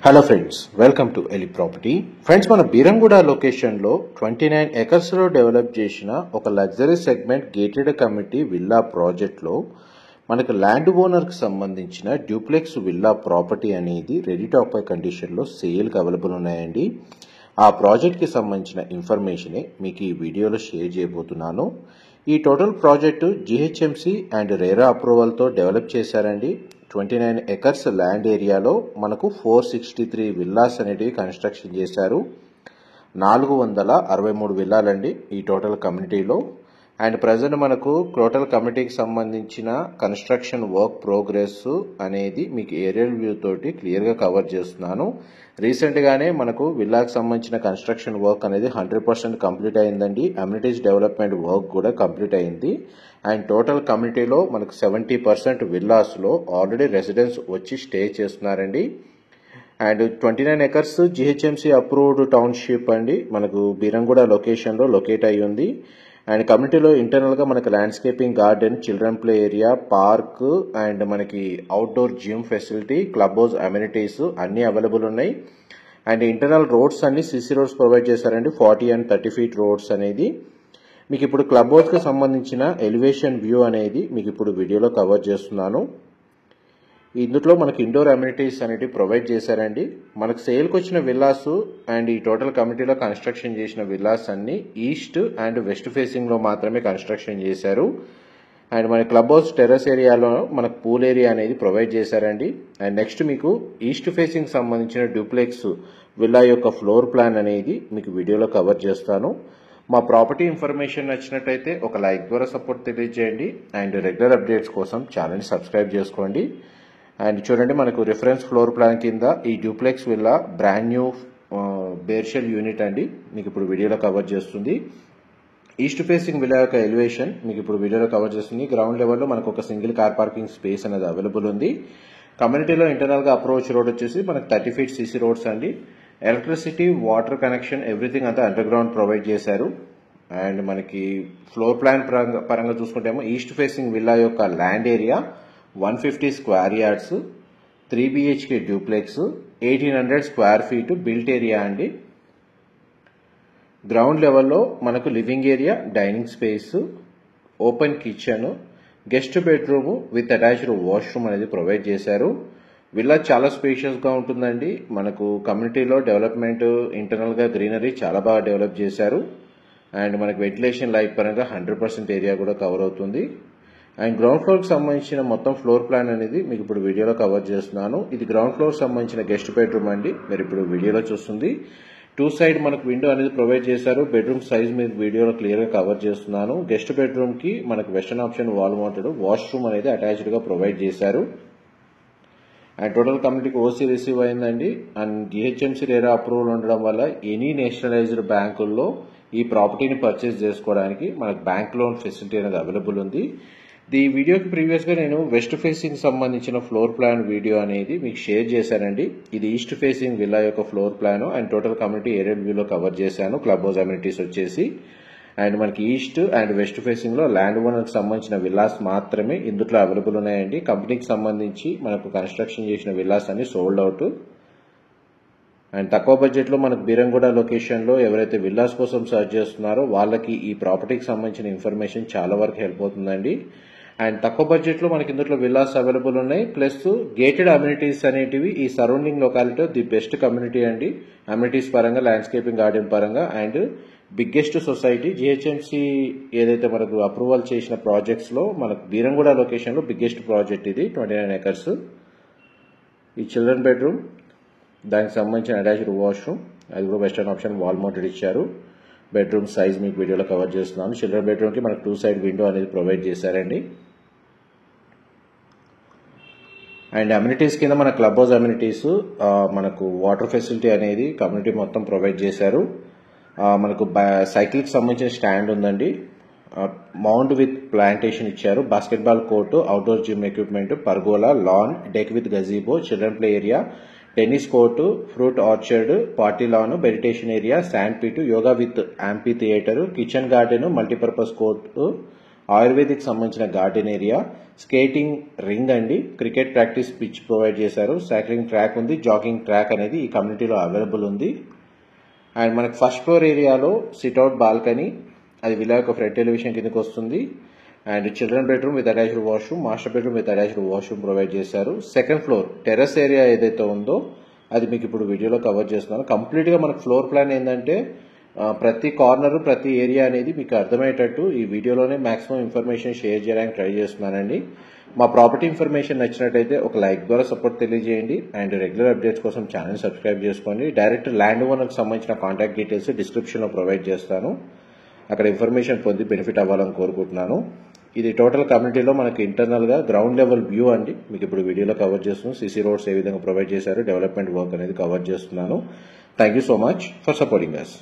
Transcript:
Hello friends, welcome to Eli property. Friends, మన బీరంగూడ లొకేషన్లో 29 ఎకర్స్లో డెవలప్ చేసిన ఒక luxury segment gated community villa ప్రాజెక్ట్లో మనకు ల్యాండ్ ఓనర్కి సంబంధించిన డ్యూప్లెక్స్ విల్లా ప్రాపర్టీ అనేది రెడీ టు ఆక్యుపై కండిషన్లో సేల్కి అవైలబుల్ ఉన్నాయండి. ఆ ప్రాజెక్ట్కి సంబంధించిన ఇన్ఫర్మేషనే మీకు ఈ వీడియోలో షేర్ చేయబోతున్నాను. ఈ total project GHMC and RERA అప్రూవల్తో డెవలప్ చేశారండి. 29 ఎకర్స్ ల్యాండ్ ఏరియాలో మనకు 463 విల్లాస్ అనేటివి కన్స్ట్రక్షన్ చేశారు. 463 విల్లాలండి ఈ టోటల్ కమ్యూనిటీలో. అండ్ ప్రజెంట్ మనకు టోటల్ కమ్యూనిటీకి సంబంధించిన కన్స్ట్రక్షన్ వర్క్ ప్రోగ్రెస్ అనేది మీకు ఏరియల్ వ్యూ తోటి క్లియర్గా కవర్ చేస్తున్నాను. రీసెంట్గానే మనకు విల్లాకి సంబంధించిన కన్స్ట్రక్షన్ వర్క్ అనేది 100% కంప్లీట్ అయిందండి. అమ్యూనిటీస్ డెవలప్మెంట్ వర్క్ కూడా కంప్లీట్ అయింది. అండ్ టోటల్ కమ్యూనిటీలో మనకు 70% విల్లాస్లో ఆల్రెడీ రెసిడెంట్స్ వచ్చి స్టే చేస్తున్నారండి. And 29 acres GHMC approved township అండి. మనకు బీరంగూడ లొకేషన్లో లొకేట్ అయి ఉంది. అండ్ కమ్యూనిటీలో ఇంటర్నల్గా మనకు landscaping garden, children play area, park and మనకి outdoor gym facility, club house amenities అన్నీ అవైలబుల్ ఉన్నాయి. అండ్ ఇంటర్నల్ రోడ్స్ అన్ని సిసి రోడ్స్ ప్రొవైడ్ చేశారండి. 40 and 30 feet రోడ్స్ అనేది. మీకు ఇప్పుడు క్లబ్ హౌస్కి సంబంధించిన ఎలివేషన్ వ్యూ అనేది మీకు ఇప్పుడు వీడియోలో కవర్ చేస్తున్నాను. ఇందులో మనకి ఇండోర్ అమ్యూనిటీస్ అనేవి ప్రొవైడ్ చేశారండి. మనకు సేల్కి వచ్చిన విల్లాస్ అండ్ ఈ టోటల్ కమ్యూనిటీలో కన్స్ట్రక్షన్ చేసిన విల్లాస్ అన్ని ఈస్ట్ అండ్ వెస్ట్ ఫేసింగ్లో మాత్రమే కన్స్ట్రక్షన్ చేశారు. అండ్ మన క్లబ్ హౌస్ టెర్రస్ ఏరియాలో మనకు పూల్ ఏరియా అనేది ప్రొవైడ్ చేశారండి. అండ్ నెక్స్ట్ మీకు ఈస్ట్ ఫేసింగ్ సంబంధించిన డ్యూప్లెక్స్ విల్లా యొక్క ఫ్లోర్ ప్లాన్ అనేది మీకు వీడియోలో కవర్ చేస్తాను. మా ప్రాపర్టీ ఇన్ఫర్మేషన్ నచ్చినట్టయితే ఒక లైక్ ద్వారా సపోర్ట్ తెలియజేయండి. అండ్ రెగ్యులర్ అప్డేట్స్ కోసం ఛానల్ని సబ్స్క్రైబ్ చేసుకోండి. అండ్ చూడండి, మనకు రిఫరెన్స్ ఫ్లోర్ ప్లాన్ కింద ఈ duplex villa brand new bare shell unit అండి మీకు ఇప్పుడు వీడియోలో కవర్ చేస్తుంది. ఈస్ట్ ఫేసింగ్ విల్లా యొక్క ఎలివేషన్ మీకు ఇప్పుడు వీడియోలో కవర్ చేస్తుంది. గ్రౌండ్ లెవెల్లో మనకు ఒక సింగిల్ కార్ పార్కింగ్ స్పేస్ అనేది అవైలబుల్ ఉంది. కమ్యూనిటీలో ఇంటర్నల్గా అప్రోచ్ రోడ్ వచ్చేసి మనకు 30 feet సిసి రోడ్స్ అండి. ఎలక్ట్రిసిటీ, వాటర్ కనెక్షన్ ఎవ్రీథింగ్ అంతా అండర్ గ్రౌండ్ ప్రొవైడ్ చేశారు. అండ్ మనకి ఫ్లోర్ ప్లాన్ పరంగా చూసుకుంటేమో ఈస్ట్ ఫేసింగ్ విల్లా యొక్క land area 150 square yards, 3 BHK duplex, 1800 square feet built area అండి. గ్రౌండ్ లెవెల్లో మనకు living area, dining space, open kitchen, guest bedroom with attached washroom అనేది provide చేశారు. Villa చాలా స్పేషియస్గా ఉంటుందండి. మనకు కమ్యూనిటీలో డెవలప్మెంట్ ఇంటర్నల్గా గ్రీనరీ చాలా బాగా డెవలప్ చేశారు. అండ్ మనకు వెంటిలేషన్ లైట్ పరంగా 100% ఏరియా కూడా కవర్ అవుతుంది. అండ్ గ్రౌండ్ ఫ్లోర్కి సంబంధించిన మొత్తం ఫ్లోర్ ప్లాన్ అనేది మీకు ఇప్పుడు వీడియోలో కవర్ చేస్తున్నాను. ఇది గ్రౌండ్ ఫ్లోర్ సంబంధించిన గెస్ట్ బెడ్రూమ్ అండి. మీరు ఇప్పుడు వీడియోలో చూస్తుంది. 2 side మనకు విండో అనేది ప్రొవైడ్ చేశారు. బెడ్రూమ్ సైజ్ మీకు వీడియోలో క్లియర్గా కవర్ చేస్తున్నాను. గెస్ట్ బెడ్రూమ్కి మనకు western option wall mounted washroom అనేది అటాచ్డ్గా ప్రొవైడ్ చేశారు. అండ్ టోటల్ కమ్యూనిటీకి ఓసీ రిసీవ్ అయిందండి. అండ్ జిహెచ్ఎంసీ రేరా అప్రూవల్ ఉండడం వల్ల ఎనీ నేషనలైజ్డ్ బ్యాంకుల్లో ఈ ప్రాపర్టీని పర్చేస్ చేసుకోవడానికి మనకు బ్యాంక్ లోన్ ఫెసిలిటీ అనేది అవైలబుల్ ఉంది. ఈ వీడియోకి ప్రీవియస్గా నేను వెస్ట్ ఫేసింగ్ సంబంధించిన ఫ్లోర్ ప్లాన్ వీడియో అనేది మీకు షేర్ చేశానండి. ఇది ఈస్ట్ ఫేసింగ్ విల్లా యొక్క floor plan and total community aerial వ్యూలో కవర్ చేశాను. క్లబ్ హౌస్ అమ్యూనిటీస్ వచ్చేసి అండ్ మనకి ఈస్ట్ అండ్ వెస్ట్ ఫేసింగ్లో ల్యాండ్ ఓనర్కి సంబంధించిన విల్లాస్ మాత్రమే ఇందులో అవైలబుల్ ఉన్నాయండి. కంపెనీకి సంబంధించి మనకు కన్స్ట్రక్షన్ చేసిన విల్లాస్ అన్ని సోల్డ్ అవుట్. అండ్ తక్కువ బడ్జెట్లో మనకు బీరంగూడ లొకేషన్లో ఎవరైతే విల్లాస్ కోసం సర్చ్ చేస్తున్నారో వాళ్ళకి ఈ ప్రాపర్టీకి సంబంధించిన ఇన్ఫర్మేషన్ చాలా వరకు హెల్ప్ అవుతుందండి. అండ్ తక్కువ బడ్జెట్లో మనకి ఇందులో విల్లాస్ అవైలబుల్ ఉన్నాయి. ప్లస్ గేటెడ్ అమ్యూనిటీస్ అనేటివి ఈ సరౌండింగ్ లొకాలిటీలో ది బెస్ట్ కమ్యూనిటీ అండి. అమ్యూనిటీస్ పరంగా, ల్యాండ్స్కేపింగ్ గార్డెన్ పరంగా అండ్ బిగ్గెస్ట్ సొసైటీ. జిహెచ్ఎంసీ ఏదైతే మనకు అప్రూవల్ చేసిన ప్రాజెక్ట్స్లో మనకు బీరంగూడ లొకేషన్లో బిగ్గెస్ట్ ప్రాజెక్ట్ ఇది. 29 ఎకర్స్. ఈ చిల్డ్రన్ బెడ్రూమ్, దానికి సంబంధించిన అటాచ్డ్ వాష్రూమ్, అది కూడా వెస్టర్న్ ఆప్షన్ వాల్ మౌంటెడ్ ఇచ్చారు. బెడ్రూమ్ సైజ్ మీకు వీడియోలో కవర్ చేస్తున్నాను. చిల్డ్రన్ బెడ్రూమ్కి మనకు 2 side విండో అనేది ప్రొవైడ్ చేశారండి. అండ్ అమ్యూనిటీస్ కింద మన క్లబ్ హౌస్ అమ్యూనిటీస్, మనకు వాటర్ ఫెసిలిటీ అనేది కమ్యూనిటీ మొత్తం ప్రొవైడ్ చేశారు. మనకు సైకిల్కి సంబంధించిన స్టాండ్ ఉందండి. మౌండ్ విత్ ప్లాంటేషన్ ఇచ్చారు. Basketball court, outdoor gym equipment, pergola, lawn, deck with gazebo, children play area, tennis court, fruit orchard, party lawn, meditation area, sand Pete, yoga with amphitheatre, kitchen garden, multipurpose court, Ayurvedic సంబంధించిన garden area, skating ring అండి, cricket practice pitch provide చేశారు, cycling track ఉంది, jogging track అనేది ఈ కమ్యూనిటీలో available ఉంది. And మనకి first floor ఏరియాలో సిట్అవుట్ బాల్కనీ, అది విలా యొక్క ఫ్రంట్ ఎలివేషన్ కిందకి వస్తుంది. And children bedroom with attached washroom, master bedroom with attached washroom provide చేశారు. సెకండ్ ఫ్లోర్ టెర్రస్ ఏరియా ఏదైతే ఉందో అది మీకు ఇప్పుడు వీడియోలో కవర్ చేస్తున్నాను. కంప్లీట్గా మనకు ఫ్లోర్ ప్లాన్ ఏంటంటే ప్రతి కార్నర్ ప్రతి ఏరియా అనేది మీకు అర్థమయ్యేటట్టు ఈ వీడియోలోనే మాక్సిమం ఇన్ఫర్మేషన్ షేర్ చేయడానికి ట్రై చేస్తున్నానండి. మా ప్రాపర్టీ ఇన్ఫర్మేషన్ నచ్చినట్టయితే ఒక లైక్ ద్వారా సపోర్ట్ తెలియజేయండి. అండ్ రెగ్యులర్ అప్డేట్స్ కోసం ఛానల్ సబ్స్క్రైబ్ చేసుకోండి. డైరెక్ట్ ల్యాండ్ ఓనర్కి సంబంధించిన కాంటాక్ట్ డీటెయిల్స్ డిస్క్రిప్షన్లో ప్రొవైడ్ చేస్తాను, అక్కడ ఇన్ఫర్మేషన్ పొంది బెనిఫిట్ అవ్వాలని కోరుకుంటున్నాను. ఇది టోటల్ కమ్యూనిటీలో మనకి ఇంటర్నల్గా గ్రౌండ్ లెవెల్ వ్యూ అండి, మీకు ఇప్పుడు వీడియోలో కవర్ చేస్తున్నాను. సిసి రోడ్స్ ఏ విధంగా ప్రొవైడ్ చేశారు, డెవలప్మెంట్ వర్క్ అనేది కవర్ చేస్తున్నాను. Thank you so much for supporting us.